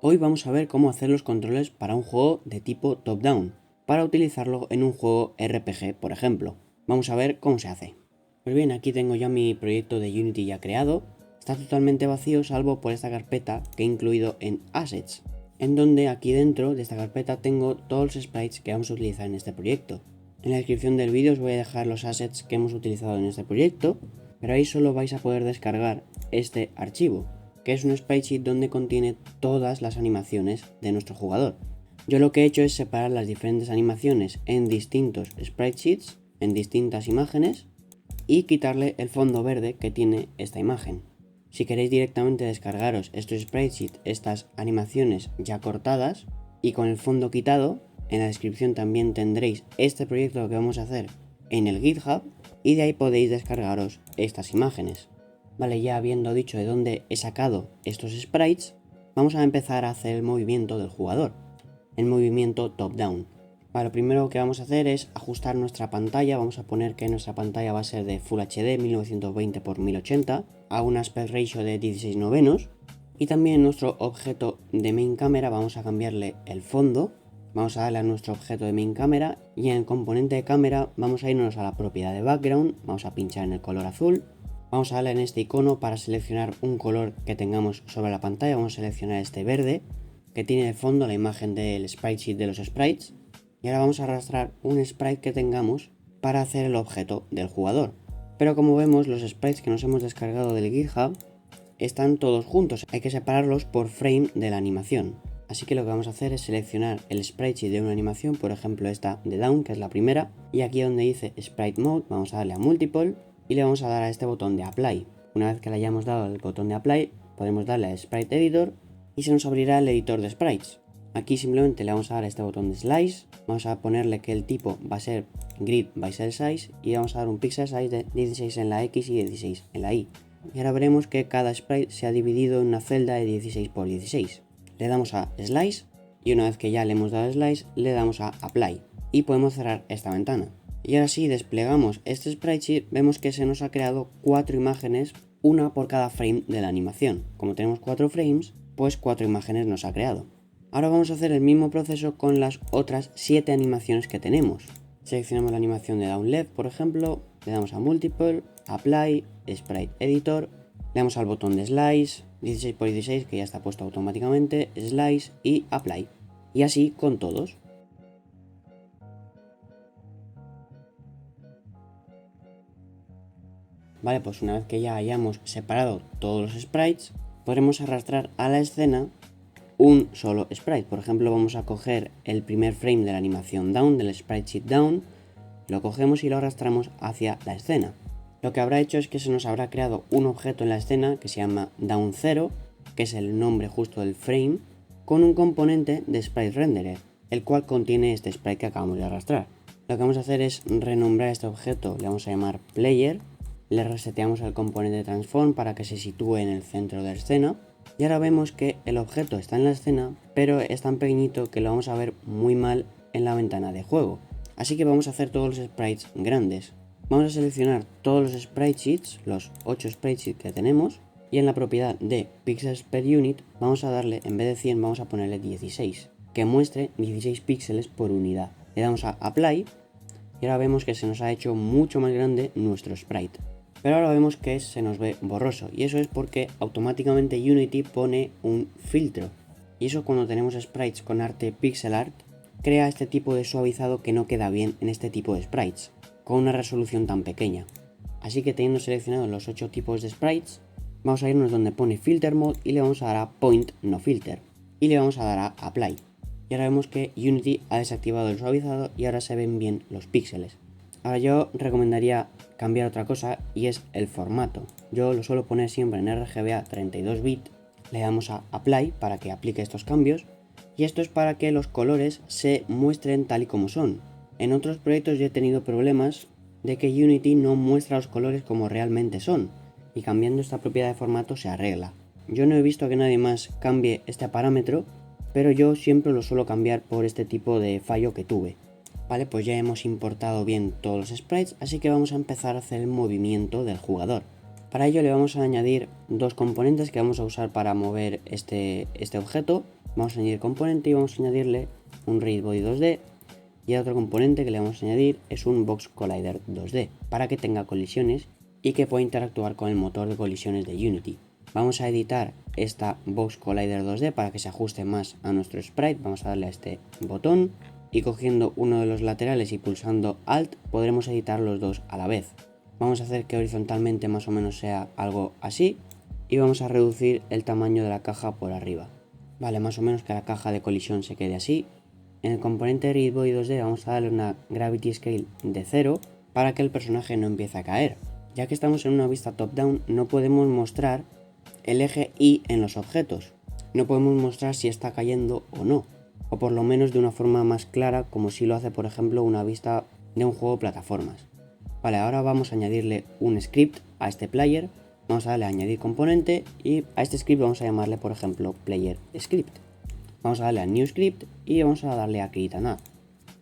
Hoy vamos a ver cómo hacer los controles para un juego de tipo top-down, para utilizarlo en un juego RPG, por ejemplo. Vamos a ver cómo se hace. Pues bien, aquí tengo ya mi proyecto de Unity ya creado. Está totalmente vacío salvo por esta carpeta que he incluido en Assets, en donde aquí dentro de esta carpeta tengo todos los sprites que vamos a utilizar en este proyecto. En la descripción del vídeo os voy a dejar los assets que hemos utilizado en este proyecto, pero ahí solo vais a poder descargar este archivo, que es un spreadsheet donde contiene todas las animaciones de nuestro jugador. Yo lo que he hecho es separar las diferentes animaciones en distintos spreadsheets, en distintas imágenes, y quitarle el fondo verde que tiene esta imagen. Si queréis directamente descargaros estos spreadsheets, estas animaciones ya cortadas y con el fondo quitado, en la descripción también tendréis este proyecto que vamos a hacer en el GitHub y de ahí podéis descargaros estas imágenes. Vale, ya habiendo dicho de dónde he sacado estos sprites, vamos a empezar a hacer el movimiento del jugador, el movimiento top-down. Vale, lo primero que vamos a hacer es ajustar nuestra pantalla. Vamos a poner que nuestra pantalla va a ser de Full HD 1920 x 1080 a un aspect ratio de 16 novenos. Y también en nuestro objeto de main camera vamos a cambiarle el fondo. Vamos a darle a nuestro objeto de main camera y en el componente de cámara vamos a irnos a la propiedad de background. Vamos a pinchar en el color azul. Vamos a darle en este icono para seleccionar un color que tengamos sobre la pantalla. Vamos a seleccionar este verde que tiene de fondo la imagen del sprite sheet de los sprites. Y ahora vamos a arrastrar un sprite que tengamos para hacer el objeto del jugador. Pero como vemos, los sprites que nos hemos descargado del GitHub están todos juntos. Hay que separarlos por frame de la animación. Así que lo que vamos a hacer es seleccionar el sprite de una animación, por ejemplo esta de Down, que es la primera. Y aquí donde dice Sprite Mode, vamos a darle a Multiple y le vamos a dar a este botón de Apply. Una vez que le hayamos dado al botón de Apply, podemos darle a Sprite Editor y se nos abrirá el editor de sprites. Aquí simplemente le vamos a dar a este botón de Slice, vamos a ponerle que el tipo va a ser Grid by Cell Size y vamos a dar un Pixel Size de 16 en la X y 16 en la Y. Y ahora veremos que cada sprite se ha dividido en una celda de 16 x 16. Le damos a Slice y una vez que ya le hemos dado a Slice, le damos a Apply y podemos cerrar esta ventana. Y ahora si desplegamos este sprite, vemos que se nos ha creado 4 imágenes, una por cada frame de la animación. Como tenemos 4 frames, pues 4 imágenes nos ha creado. Ahora vamos a hacer el mismo proceso con las otras 7 animaciones que tenemos. Seleccionamos la animación de Down Left, por ejemplo, le damos a Multiple, Apply, Sprite Editor, le damos al botón de Slice, 16 x 16 que ya está puesto automáticamente, Slice y Apply. Y así con todos. Vale, pues una vez que ya hayamos separado todos los sprites, podremos arrastrar a la escena un solo sprite. Por ejemplo, vamos a coger el primer frame de la animación Down, del sprite sheet Down, lo cogemos y lo arrastramos hacia la escena. Lo que habrá hecho es que se nos habrá creado un objeto en la escena que se llama Down 0, que es el nombre justo del frame, con un componente de Sprite Renderer, el cual contiene este sprite que acabamos de arrastrar. Lo que vamos a hacer es renombrar este objeto, le vamos a llamar Player, le reseteamos el componente Transform para que se sitúe en el centro de la escena. Y ahora vemos que el objeto está en la escena, pero es tan pequeñito que lo vamos a ver muy mal en la ventana de juego. Así que vamos a hacer todos los sprites grandes. Vamos a seleccionar todos los sprite sheets, los 8 sprite sheets que tenemos, y en la propiedad de pixels per unit vamos a darle, en vez de 100 vamos a ponerle 16, que muestre 16 píxeles por unidad. Le damos a Apply y ahora vemos que se nos ha hecho mucho más grande nuestro sprite. Pero ahora vemos que se nos ve borroso y eso es porque automáticamente Unity pone un filtro. Y eso cuando tenemos sprites con arte pixel art, crea este tipo de suavizado que no queda bien en este tipo de sprites, con una resolución tan pequeña. Así que teniendo seleccionados los 8 tipos de sprites, vamos a irnos donde pone Filter Mode y le vamos a dar a Point No Filter. Y le vamos a dar a Apply. Y ahora vemos que Unity ha desactivado el suavizado y ahora se ven bien los píxeles. Ahora yo recomendaría cambiar otra cosa y es el formato. Yo lo suelo poner siempre en RGBA 32 bit, le damos a Apply para que aplique estos cambios y esto es para que los colores se muestren tal y como son. En otros proyectos yo he tenido problemas de que Unity no muestra los colores como realmente son y cambiando esta propiedad de formato se arregla. Yo no he visto que nadie más cambie este parámetro, pero yo siempre lo suelo cambiar por este tipo de fallo que tuve. Vale, pues ya hemos importado bien todos los sprites, así que vamos a empezar a hacer el movimiento del jugador. Para ello le vamos a añadir dos componentes que vamos a usar para mover este objeto. Vamos a añadir componente y vamos a añadirle un Rigid Body 2D. Y el otro componente que le vamos a añadir es un Box Collider 2D para que tenga colisiones y que pueda interactuar con el motor de colisiones de Unity. Vamos a editar esta Box Collider 2D para que se ajuste más a nuestro sprite. Vamos a darle a este botón y cogiendo uno de los laterales y pulsando Alt podremos editar los dos a la vez. Vamos a hacer que horizontalmente más o menos sea algo así y vamos a reducir el tamaño de la caja por arriba. Vale, más o menos que la caja de colisión se quede así. En el componente Rigid Body 2D vamos a darle una Gravity Scale de 0 para que el personaje no empiece a caer. Ya que estamos en una vista top-down, no podemos mostrar el eje Y en los objetos. No podemos mostrar si está cayendo o no, o por lo menos de una forma más clara como si lo hace por ejemplo una vista de un juego de plataformas. Vale, ahora vamos a añadirle un script a este player, vamos a darle a añadir componente y a este script vamos a llamarle por ejemplo player script. Vamos a darle a new script y vamos a darle a create an add.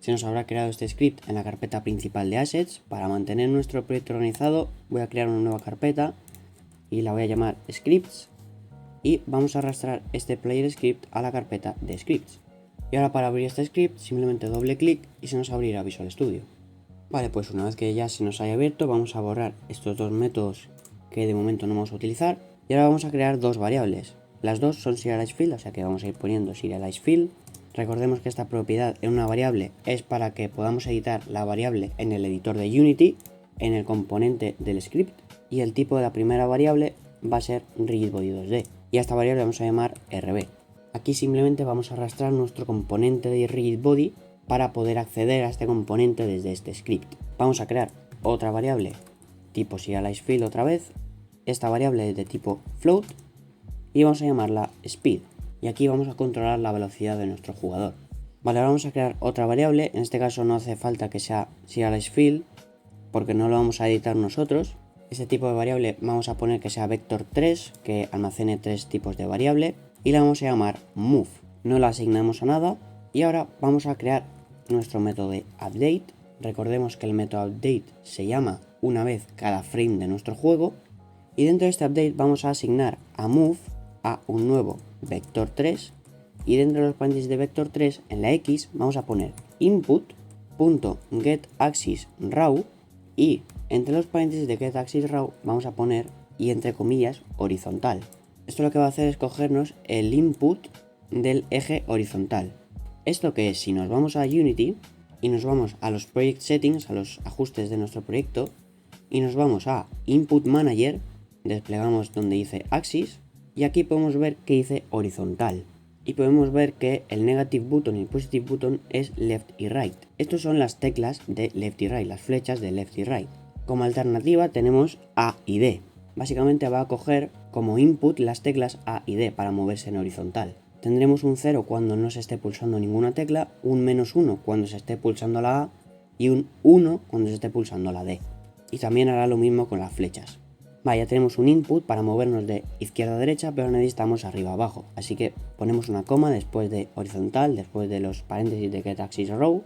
Se nos habrá creado este script en la carpeta principal de assets. Para mantener nuestro proyecto organizado voy a crear una nueva carpeta y la voy a llamar scripts y vamos a arrastrar este player script a la carpeta de scripts. Y ahora para abrir este script simplemente doble clic y se nos abrirá Visual Studio. Vale, pues una vez que ya se nos haya abierto vamos a borrar estos dos métodos que de momento no vamos a utilizar y ahora vamos a crear dos variables. Las dos son serializeField, o sea que vamos a ir poniendo serializeField. Recordemos que esta propiedad en una variable es para que podamos editar la variable en el editor de Unity, en el componente del script, y el tipo de la primera variable va a ser Rigid Body 2D. Y a esta variable vamos a llamar RB. Aquí simplemente vamos a arrastrar nuestro componente de Rigid Body para poder acceder a este componente desde este script. Vamos a crear otra variable tipo serializeField otra vez. Esta variable es de tipo float y vamos a llamarla speed. Y aquí vamos a controlar la velocidad de nuestro jugador. Vale, ahora vamos a crear otra variable. En este caso no hace falta que sea serializeField porque no lo vamos a editar nosotros. Este tipo de variable vamos a poner que sea vector3, que almacene tres tipos de variable y la vamos a llamar move. No la asignamos a nada y ahora vamos a crear nuestro método de update. Recordemos que el método update se llama una vez cada frame de nuestro juego y dentro de este update vamos a asignar a move a un nuevo vector3 y dentro de los paréntesis de vector3 en la X vamos a poner input.getAxisRaw y entre los paréntesis de getAxisRaw vamos a poner y entre comillas horizontal. Esto lo que va a hacer es cogernos el input del eje horizontal. ¿Esto qué es? Si nos vamos a Unity y nos vamos a los project settings, a los ajustes de nuestro proyecto y nos vamos a input manager, desplegamos donde dice axis y aquí podemos ver que dice horizontal y podemos ver que el negative button y el positive button es left y right. Estas son las teclas de left y right, las flechas de left y right. Como alternativa tenemos A y D. Básicamente va a coger como input las teclas A y D para moverse en horizontal. Tendremos un 0 cuando no se esté pulsando ninguna tecla, un -1 cuando se esté pulsando la A y un 1 cuando se esté pulsando la D. Y también hará lo mismo con las flechas. Vale, ya tenemos un input para movernos de izquierda a derecha, pero necesitamos arriba a abajo. Así que ponemos una coma después de horizontal, después de los paréntesis de getAxisRow.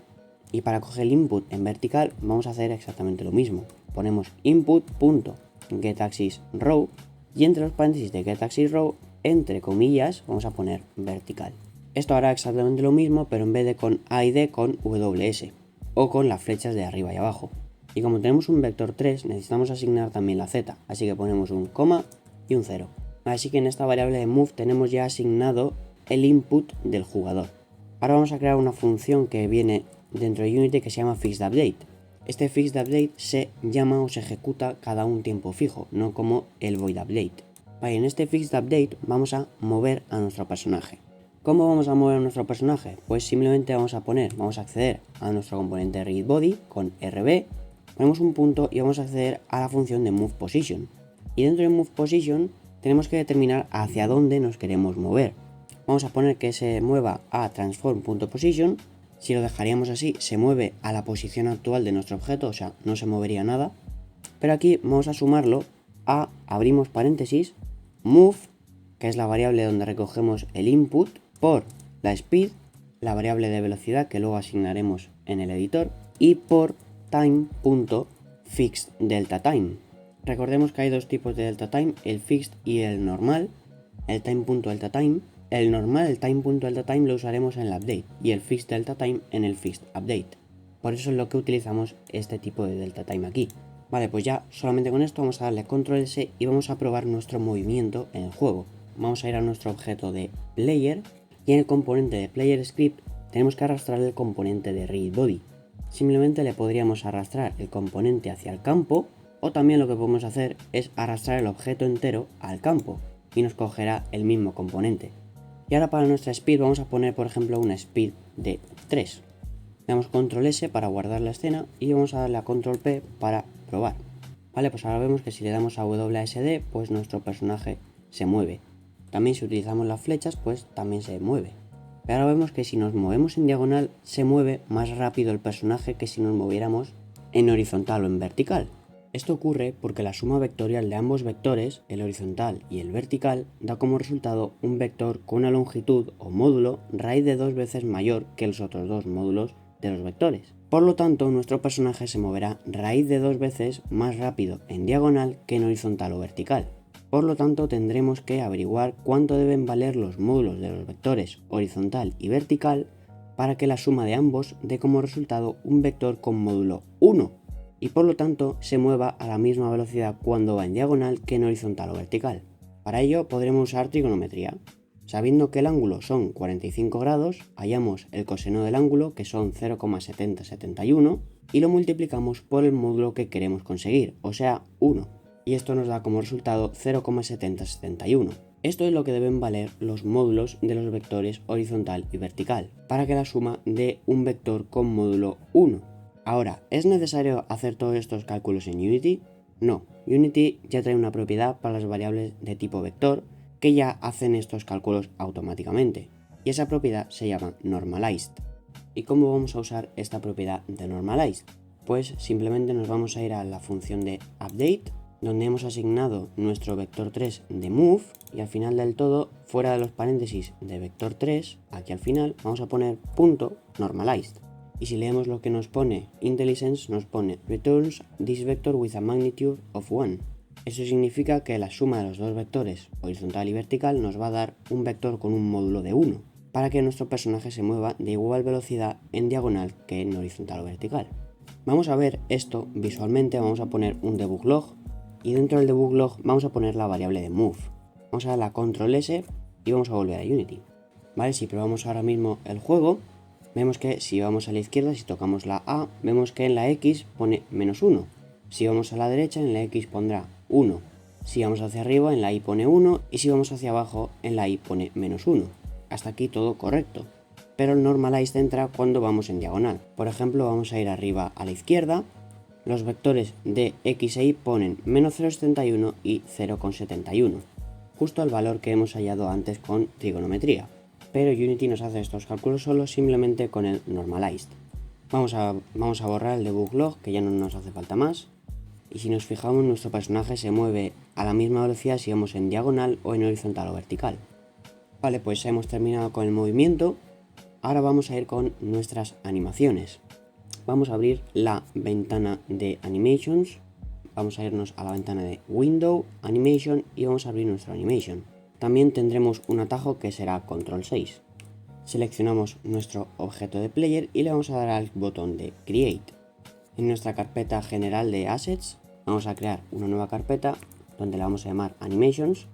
Y para coger el input en vertical vamos a hacer exactamente lo mismo. Ponemos input.getAxisRow y entre los paréntesis de getAxisRow, entre comillas, vamos a poner vertical. Esto hará exactamente lo mismo, pero en vez de con A y D, con WS o con las flechas de arriba y abajo. Y como tenemos un vector 3, necesitamos asignar también la z, así que ponemos un coma y un 0. Así que en esta variable de move tenemos ya asignado el input del jugador. Ahora vamos a crear una función que viene dentro de Unity que se llama fixedUpdate. Este fixedUpdate se llama o se ejecuta cada un tiempo fijo, no como el voidUpdate. Vale, en este fixedUpdate vamos a mover a nuestro personaje. ¿Cómo vamos a mover a nuestro personaje? Pues simplemente vamos a acceder a nuestro componente RigidBody con RB, ponemos un punto y vamos a acceder a la función de movePosition. Y dentro de movePosition tenemos que determinar hacia dónde nos queremos mover. Vamos a poner que se mueva a transform.position. Si lo dejaríamos así, se mueve a la posición actual de nuestro objeto, o sea, no se movería nada. Pero aquí vamos a sumarlo a, abrimos paréntesis, move, que es la variable donde recogemos el input, por la speed, la variable de velocidad que luego asignaremos en el editor, y por time.fixedDeltaTime. Recordemos que hay dos tipos de delta time, el fixed y el normal. El time.deltaTime el normal, el time.deltaTime lo usaremos en el update y el fixDeltaTime en el fixedUpdate. Por eso es lo que utilizamos este tipo de deltaTime aquí. Vale, pues ya solamente con esto vamos a darle control S y vamos a probar nuestro movimiento en el juego. Vamos a ir a nuestro objeto de player y en el componente de player script tenemos que arrastrar el componente de readBody. Simplemente le podríamos arrastrar el componente hacia el campo, o también lo que podemos hacer es arrastrar el objeto entero al campo y nos cogerá el mismo componente. Y ahora para nuestra speed vamos a poner por ejemplo una speed de 3. Le damos control S para guardar la escena y vamos a darle a control P para probar. Vale, pues ahora vemos que si le damos a WASD pues nuestro personaje se mueve. También si utilizamos las flechas pues también se mueve. Pero ahora vemos que si nos movemos en diagonal se mueve más rápido el personaje que si nos moviéramos en horizontal o en vertical. Esto ocurre porque la suma vectorial de ambos vectores, el horizontal y el vertical, da como resultado un vector con una longitud o módulo raíz de 2 veces mayor que los otros dos módulos de los vectores. Por lo tanto, nuestro personaje se moverá raíz de 2 veces más rápido en diagonal que en horizontal o vertical. Por lo tanto, tendremos que averiguar cuánto deben valer los módulos de los vectores horizontal y vertical para que la suma de ambos dé como resultado un vector con módulo 1 y por lo tanto se mueva a la misma velocidad cuando va en diagonal que en horizontal o vertical. Para ello podremos usar trigonometría. Sabiendo que el ángulo son 45 grados, hallamos el coseno del ángulo que son 0,7071 y lo multiplicamos por el módulo que queremos conseguir, o sea 1. Y esto nos da como resultado 0,7071. Esto es lo que deben valer los módulos de los vectores horizontal y vertical, para que la suma dé un vector con módulo 1. Ahora, ¿es necesario hacer todos estos cálculos en Unity? No, Unity ya trae una propiedad para las variables de tipo vector que ya hacen estos cálculos automáticamente, y esa propiedad se llama Normalized. ¿Y cómo vamos a usar esta propiedad de Normalized? Pues simplemente nos vamos a ir a la función de update, donde hemos asignado nuestro vector 3 de move y al final del todo, fuera de los paréntesis de vector 3, aquí al final vamos a poner punto normalized. Y si leemos lo que nos pone IntelliSense, nos pone returns this vector with a magnitude of 1. Eso significa que la suma de los dos vectores, horizontal y vertical, nos va a dar un vector con un módulo de 1, para que nuestro personaje se mueva de igual velocidad en diagonal que en horizontal o vertical. Vamos a ver esto visualmente, vamos a poner un debug log, y dentro del debug log vamos a poner la variable de move. Vamos a dar la control S y vamos a volver a Unity. Vale, si probamos ahora mismo el juego, vemos que si vamos a la izquierda, si tocamos la A, vemos que en la X pone -1. Si vamos a la derecha, en la X pondrá 1. Si vamos hacia arriba, en la Y pone 1. Y si vamos hacia abajo, en la Y pone -1. Hasta aquí todo correcto. Pero el normalized entra cuando vamos en diagonal. Por ejemplo, vamos a ir arriba a la izquierda. Los vectores de X e Y ponen -0,71 y 0,71. Justo el valor que hemos hallado antes con trigonometría. Pero Unity nos hace estos cálculos solo simplemente con el normalized. Vamos a borrar el debug log, que ya no nos hace falta más. Y si nos fijamos, nuestro personaje se mueve a la misma velocidad si vamos en diagonal o en horizontal o vertical. Vale, pues hemos terminado con el movimiento. Ahora vamos a ir con nuestras animaciones. Vamos a abrir la ventana de Animations. Vamos a irnos a la ventana de Window, Animation y vamos a abrir nuestro Animation. También tendremos un atajo que será Control 6. Seleccionamos nuestro objeto de player y le vamos a dar al botón de Create. En nuestra carpeta general de Assets vamos a crear una nueva carpeta donde la vamos a llamar Animations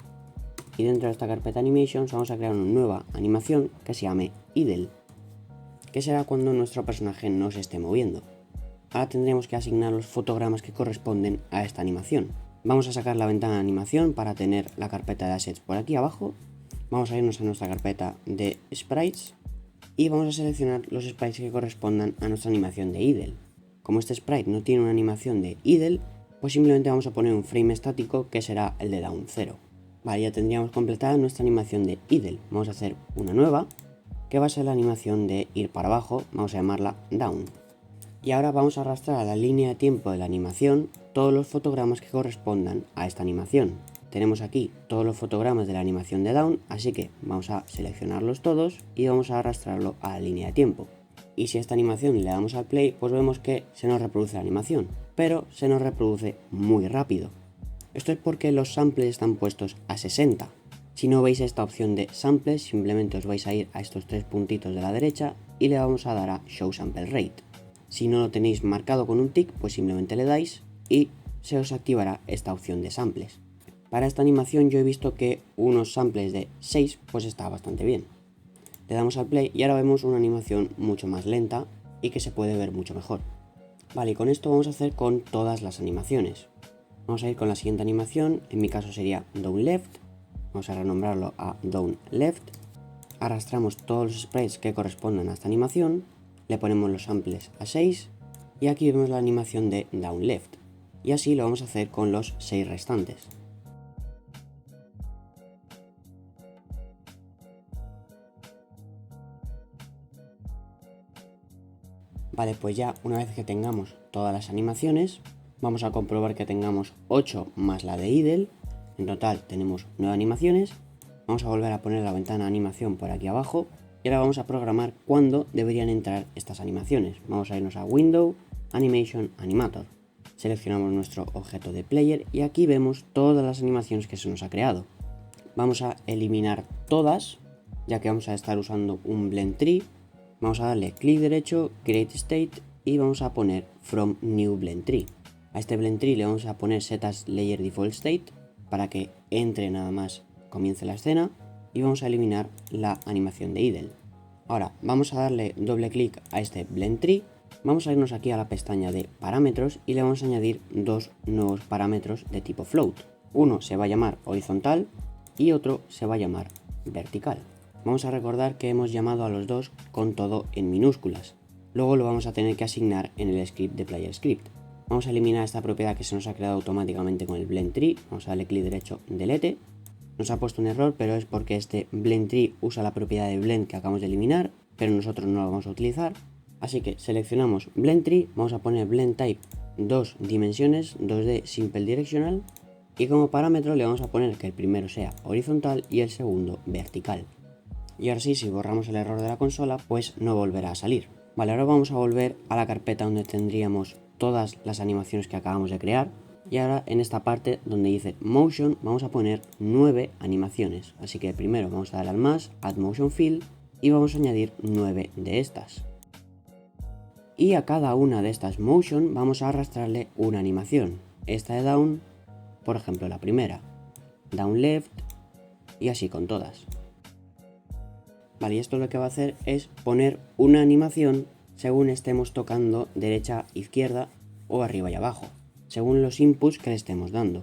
y dentro de esta carpeta Animations vamos a crear una nueva animación que se llame Idle, que será cuando nuestro personaje no se esté moviendo. Ahora tendremos que asignar los fotogramas que corresponden a esta animación. Vamos a sacar la ventana de animación para tener la carpeta de assets por aquí abajo. Vamos a irnos a nuestra carpeta de sprites y vamos a seleccionar los sprites que correspondan a nuestra animación de idle. Como este sprite no tiene una animación de idle, pues simplemente vamos a poner un frame estático que será el de down 0. Vale, ya tendríamos completada nuestra animación de idle. Vamos a hacer una nueva que va a ser la animación de ir para abajo, vamos a llamarla down. Y ahora vamos a arrastrar a la línea de tiempo de la animación todos los fotogramas que correspondan a esta animación. Tenemos aquí todos los fotogramas de la animación de down, así que vamos a seleccionarlos todos y vamos a arrastrarlo a la línea de tiempo. Y si a esta animación le damos al play, pues vemos que se nos reproduce la animación, pero se nos reproduce muy rápido. Esto es porque los samples están puestos a 60. Si no veis esta opción de samples, simplemente os vais a ir a estos tres puntitos de la derecha y le vamos a dar a Show Sample Rate. Si no lo tenéis marcado con un tick, pues simplemente le dais y se os activará esta opción de samples. Para esta animación yo he visto que unos samples de 6 pues está bastante bien. Le damos al play y ahora vemos una animación mucho más lenta y que se puede ver mucho mejor. Vale, y con esto vamos a hacer con todas las animaciones. Vamos a ir con la siguiente animación, en mi caso sería Down Left. Vamos a renombrarlo a Down Left. Arrastramos todos los sprites que correspondan a esta animación, le ponemos los samples a 6 y aquí vemos la animación de Down Left. Y así lo vamos a hacer con los 6 restantes. Vale, pues ya una vez que tengamos todas las animaciones, vamos a comprobar que tengamos 8 más la de idle. En total tenemos 9 animaciones. Vamos a volver a poner la ventana de animación por aquí abajo y ahora vamos a programar cuándo deberían entrar estas animaciones. Vamos a irnos a Window, Animation, Animator. Seleccionamos nuestro objeto de player y aquí vemos todas las animaciones que se nos ha creado. Vamos a eliminar todas, ya que vamos a estar usando un Blend Tree. Vamos a darle clic derecho, Create State y vamos a poner From New Blend Tree. A este Blend Tree le vamos a poner Set as Layer Default State para que entre nada más comience la escena y vamos a eliminar la animación de idle. Ahora vamos a darle doble clic a este Blend Tree, vamos a irnos aquí a la pestaña de parámetros y le vamos a añadir dos nuevos parámetros de tipo float. Uno se va a llamar horizontal y otro se va a llamar vertical. Vamos a recordar que hemos llamado a los dos con todo en minúsculas. Luego lo vamos a tener que asignar en el script de Player Script. Vamos a eliminar esta propiedad que se nos ha creado automáticamente con el Blend Tree. Vamos a darle clic derecho, Delete. Nos ha puesto un error, pero es porque este Blend Tree usa la propiedad de Blend que acabamos de eliminar, pero nosotros no lo vamos a utilizar. Así que seleccionamos Blend Tree, vamos a poner Blend Type 2 dimensiones, 2D Simple Directional, y como parámetro le vamos a poner que el primero sea horizontal y el segundo vertical. Y ahora sí, si borramos el error de la consola, pues no volverá a salir. Vale, ahora vamos a volver a la carpeta donde tendríamos todas las animaciones que acabamos de crear. Y ahora en esta parte donde dice Motion vamos a poner 9 animaciones. Así que primero vamos a dar al más, Add Motion Fill, y vamos a añadir 9 de estas. Y a cada una de estas Motion vamos a arrastrarle una animación. Esta de Down, por ejemplo la primera, Down Left, y así con todas. Vale, y esto lo que va a hacer es poner una animación según estemos tocando derecha, izquierda o arriba y abajo, según los inputs que le estemos dando.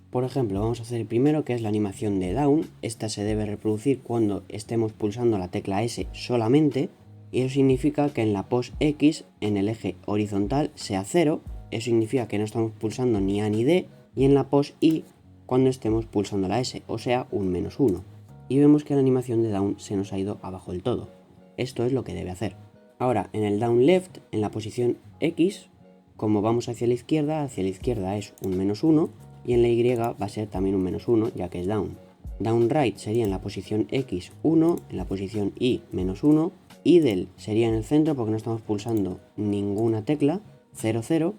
Por ejemplo, vamos a hacer el primero, que es la animación de Down. Esta se debe reproducir cuando estemos pulsando la tecla S solamente, y eso significa que en la pos X, en el eje horizontal, sea 0, eso significa que no estamos pulsando ni A ni D, y en la pos Y, cuando estemos pulsando la S, o sea, un -1. Y vemos que la animación de Down se nos ha ido abajo del todo. Esto es lo que debe hacer. Ahora, en el Down Left, en la posición X, como vamos hacia la izquierda es un -1, y en la Y va a ser también un -1, ya que es Down. Down Right sería en la posición X 1, en la posición Y -1, Idle sería en el centro porque no estamos pulsando ninguna tecla, 0, 0,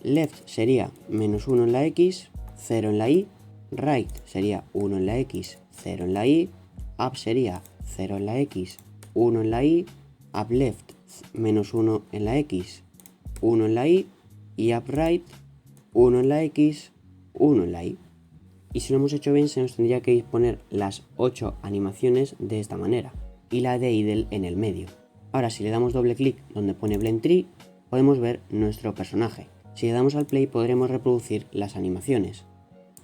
Left sería -1 en la X, 0 en la Y, Right sería 1 en la X, 0 en la Y, Up sería 0 en la X, 1 en la Y, Up Left -1 en la X, 1 en la Y, y Up Right 1 en la X, 1 en la Y. Y si lo hemos hecho bien, se nos tendría que poner las 8 animaciones de esta manera y la de idle en el medio. Ahora, si le damos doble clic donde pone Blend Tree, podemos ver nuestro personaje. Si le damos al play, podremos reproducir las animaciones.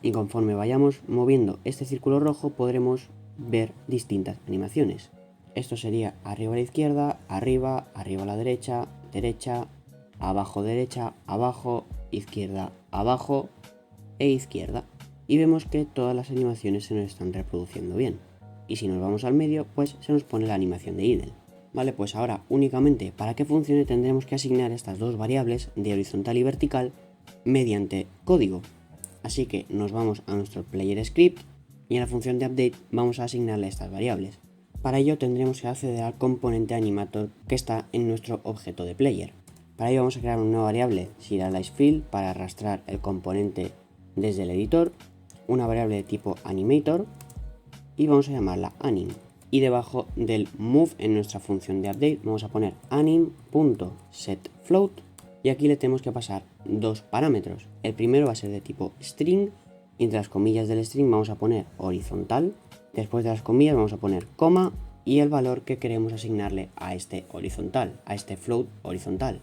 Y conforme vayamos moviendo este círculo rojo, podremos ver distintas animaciones. Esto sería arriba a la izquierda, arriba, arriba a la derecha, derecha, abajo, izquierda, abajo e izquierda. Y vemos que todas las animaciones se nos están reproduciendo bien. Y si nos vamos al medio, pues se nos pone la animación de idle. Vale, pues ahora únicamente para que funcione tendremos que asignar estas dos variables de horizontal y vertical mediante código. Así que nos vamos a nuestro player script y en la función de update vamos a asignarle estas variables. Para ello tendremos que acceder al componente animator que está en nuestro objeto de player. Para ello vamos a crear una nueva variable serializeFill para arrastrar el componente desde el editor, una variable de tipo animator, y vamos a llamarla anim. Y debajo del move en nuestra función de update vamos a poner anim.setFloat y aquí le tenemos que pasar dos parámetros. El primero va a ser de tipo string y entre las comillas del string vamos a poner horizontal. Después de las comillas vamos a poner coma y el valor que queremos asignarle a este horizontal, a este float horizontal,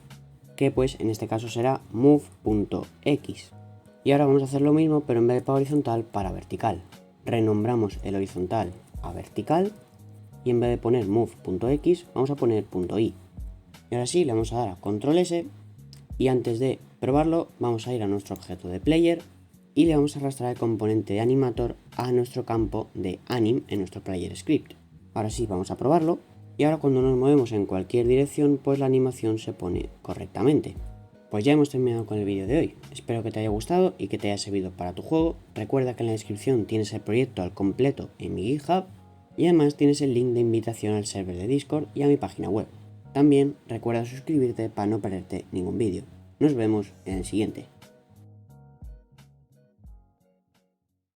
que pues en este caso será move.x. Y ahora vamos a hacer lo mismo, pero en vez de para horizontal, para vertical. Renombramos el horizontal a vertical y en vez de poner move.x vamos a poner .y. Y ahora sí, le vamos a dar a control S y antes de probarlo vamos a ir a nuestro objeto de player y le vamos a arrastrar el componente de animator a nuestro campo de anim en nuestro player script. Ahora sí, vamos a probarlo y ahora cuando nos movemos en cualquier dirección pues la animación se pone correctamente. Pues ya hemos terminado con el vídeo de hoy, espero que te haya gustado y que te haya servido para tu juego. Recuerda que en la descripción tienes el proyecto al completo en mi GitHub y además tienes el link de invitación al server de Discord y a mi página web. También recuerda suscribirte para no perderte ningún vídeo. Nos vemos en el siguiente.